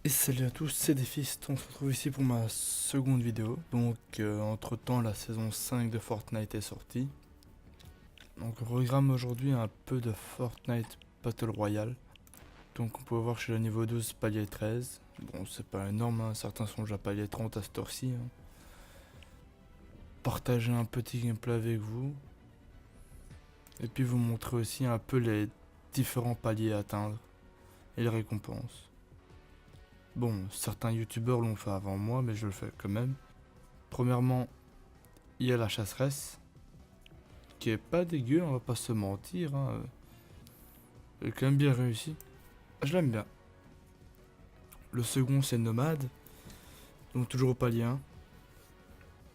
Et salut à tous, c'est Defist, on se retrouve ici pour ma seconde vidéo. Donc entre temps la saison 5 de Fortnite est sortie. Donc on programme aujourd'hui un peu de Fortnite Battle Royale. Donc on peut voir que je suis au niveau 12, palier 13. Bon c'est pas énorme, hein. Certains sont déjà palier 30 à cette heure-ci. Hein. Partager un petit gameplay avec vous. Et puis vous montrer aussi un peu les différents paliers à atteindre et les récompenses. Bon, certains youtubeurs l'ont fait avant moi, mais je le fais quand même. Premièrement, il y a la chasseresse, qui est pas dégueu, on va pas se mentir. Hein. Elle est quand même bien réussi. Je l'aime bien. Le second, c'est nomade, donc toujours au palier 1,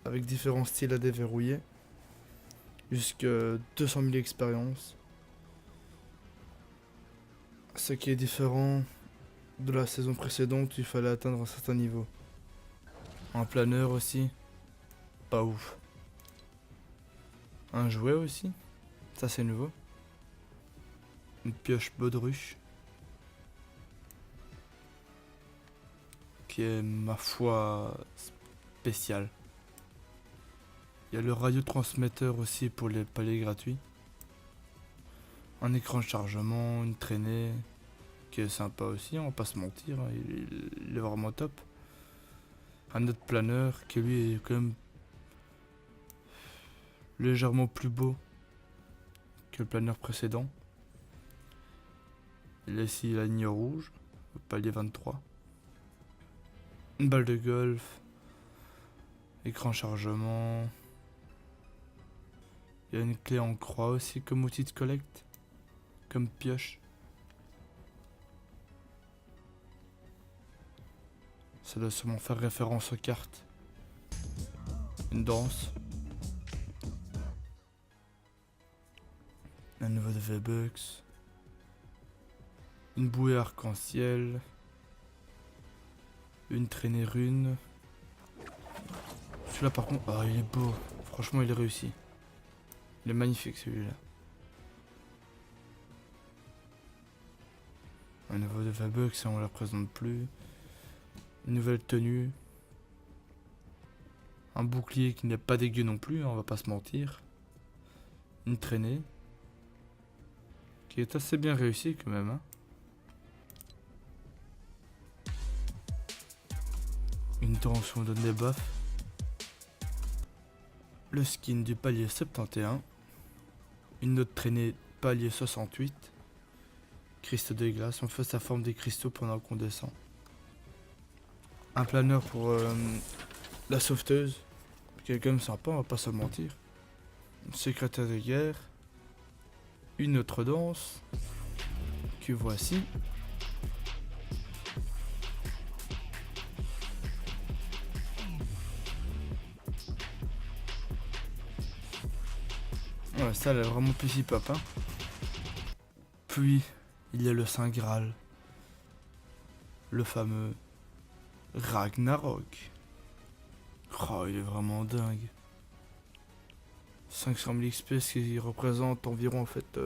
avec différents styles à déverrouiller, jusqu'à 200 000 expériences. Ce qui est différent de la saison précédente, il fallait atteindre un certain niveau. Un planeur aussi, pas ouf. Un jouet aussi, ça c'est nouveau. Une pioche baudruche, qui est ma foi spéciale. Il y a le radiotransmetteur aussi pour les paliers gratuits. Un écran de chargement, une traînée, qui est sympa aussi, on va pas se mentir, hein, il est vraiment top. Un autre planeur qui lui est quand même légèrement plus beau que le planeur précédent. Il a ici la ligne rouge, le palier 23. Une balle de golf, écran chargement. Il y a une clé en croix aussi comme outil de collecte, comme pioche. Ça doit sûrement faire référence aux cartes. Une danse. Un nouveau de V-Bucks. Une bouée arc-en-ciel. Une traînée rune. Celui-là par contre, il est beau. Franchement, il est réussi. Il est magnifique celui-là. Un nouveau de V-Bucks, ça on ne la représente plus. Une nouvelle tenue. Un bouclier qui n'est pas dégueu non plus, hein, on va pas se mentir. Une traînée. Qui est assez bien réussie quand même. Hein. Une danse où on donne des buffs. Le skin du palier 71. Une autre traînée palier 68. Cristaux de glace, on fait sa forme des cristaux pendant qu'on descend. Un planeur pour la sauveteuse, qui est quand même sympa, on va pas se mentir. Une secrétaire de guerre. Une autre danse, que voici. Ouais, ça elle est vraiment plus hip-hop. Hein. Puis, il y a le Saint Graal. Le fameux Ragnarok. Oh, il est vraiment dingue. 500 000 XP, ce qui représente environ en fait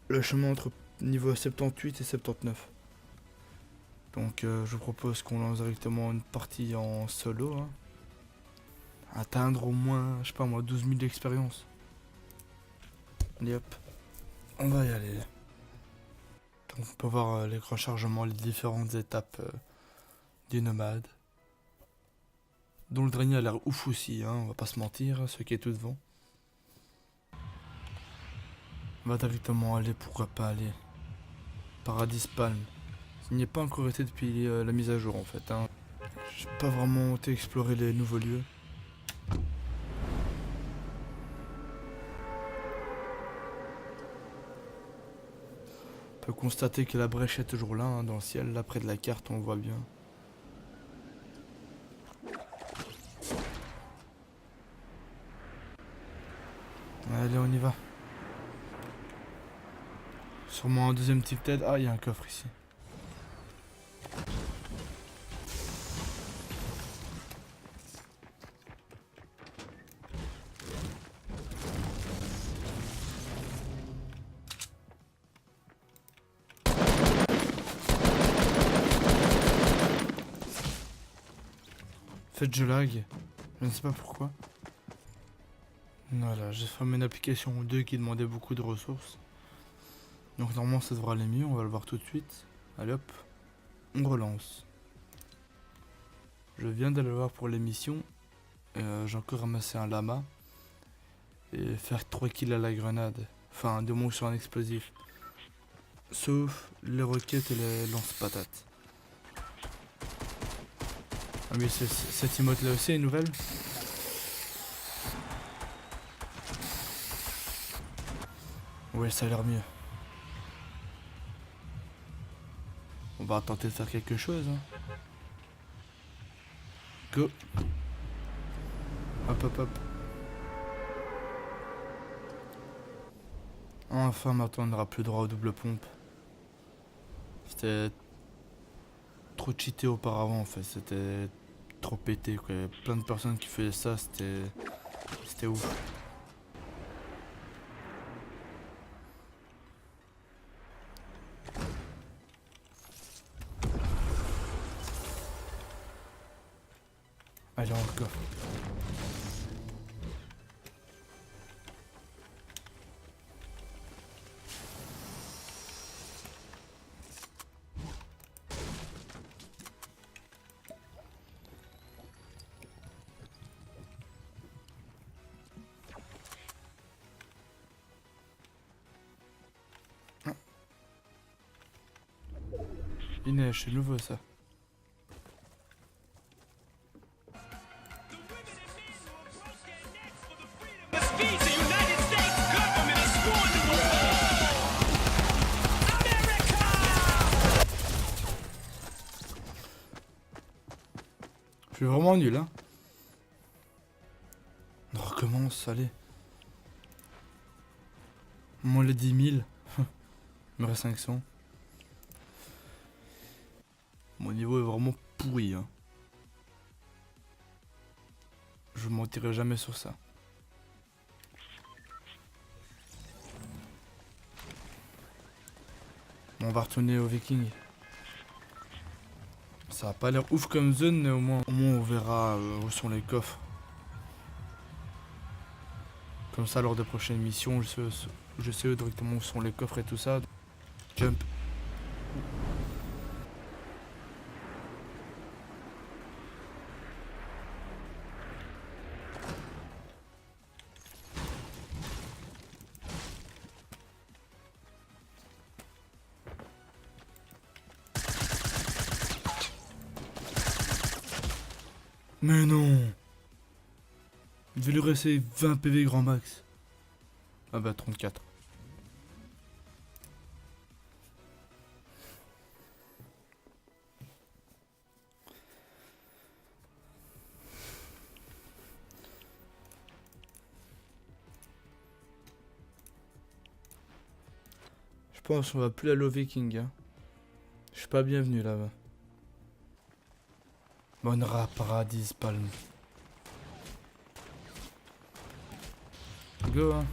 le chemin entre niveau 78 et 79. Donc je vous propose qu'on lance directement une partie en solo. Hein. Atteindre au moins, je sais pas moi, 12 000 d'expérience. Allez hop, on va y aller. Donc on peut voir l'écran chargement, les différentes étapes du nomade. Dont le dernier a l'air ouf aussi, hein, on va pas se mentir, ce qui est tout devant. On va directement aller, pourquoi pas aller. Paradis Palm. Il n'y a pas encore été depuis la mise à jour en fait. Hein. J'ai pas vraiment été explorer les nouveaux lieux. On peut constater que la brèche est toujours là, hein, dans le ciel, là près de la carte on le voit bien. Allez, on y va. Sûrement un deuxième type TED. Ah, il y a un coffre ici. Faites je lag. Je ne sais pas pourquoi. Voilà, j'ai fermé une application ou deux qui demandait beaucoup de ressources. Donc normalement ça devrait aller mieux, on va le voir tout de suite. Allez hop, on relance. Je viens d'aller le voir pour l'émission. J'ai encore ramassé un lama. Et faire 3 kills à la grenade. Enfin, de moins sur un explosif. Sauf les roquettes et les lance-patates. Ah oui, cette emote là aussi est nouvelle. Ouais, ça a l'air mieux. On va tenter de faire quelque chose. Hein. Go. Hop hop hop. Enfin, maintenant on n'aura plus droit aux double pompe. C'était trop cheaté auparavant en fait. C'était trop pété quoi. Il y a plein de personnes qui faisaient ça. C'était ouf. Allez, encore. Inès, c'est nouveau ça. Je suis vraiment nul, hein. On recommence, allez. Moins les 10 000. Il me reste 500. Mon niveau est vraiment pourri, hein. Je mentirai jamais sur ça. Bon, on va retourner au Viking. Ça a pas l'air ouf comme zone, mais au moins on verra où sont les coffres. Comme ça, lors des prochaines missions, je sais directement où sont les coffres et tout ça. Jump. Mais non! Il devait lui rester 20 PV grand max. Ah bah 34. Je pense qu'on va plus aller au Viking. Hein. Je suis pas bienvenu là-bas. Bonne paradis palme. Go hein.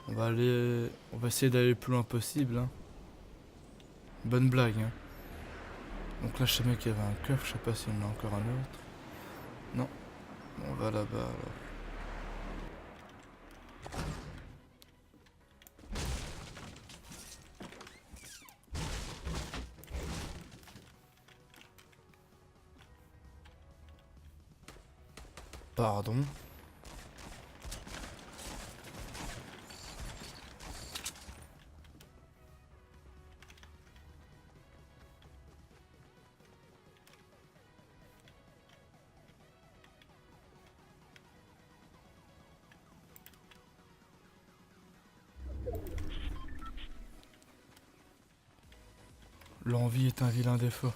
On va essayer d'aller le plus loin possible. Hein. Bonne blague. Hein. Donc là je savais qu'il y avait un coffre, je sais pas si on a encore un autre. Non. On va là-bas alors. Pardon. L'envie est un vilain défaut.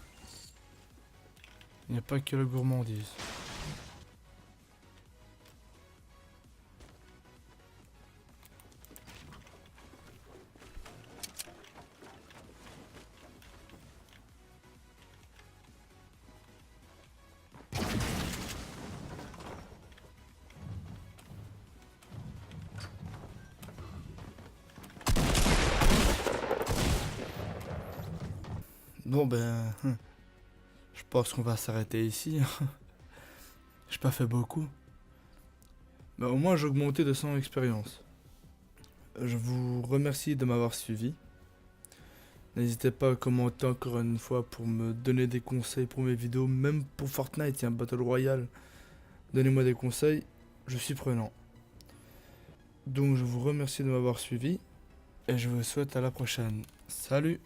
Il n'y a pas que la gourmandise. Bon ben, je pense qu'on va s'arrêter ici. J'ai pas fait beaucoup. Mais au moins j'ai augmenté de 100 expériences. Je vous remercie de m'avoir suivi. N'hésitez pas à commenter encore une fois pour me donner des conseils pour mes vidéos, même pour Fortnite, il y a un Battle Royale. Donnez-moi des conseils, je suis prenant. Donc je vous remercie de m'avoir suivi et je vous souhaite à la prochaine. Salut!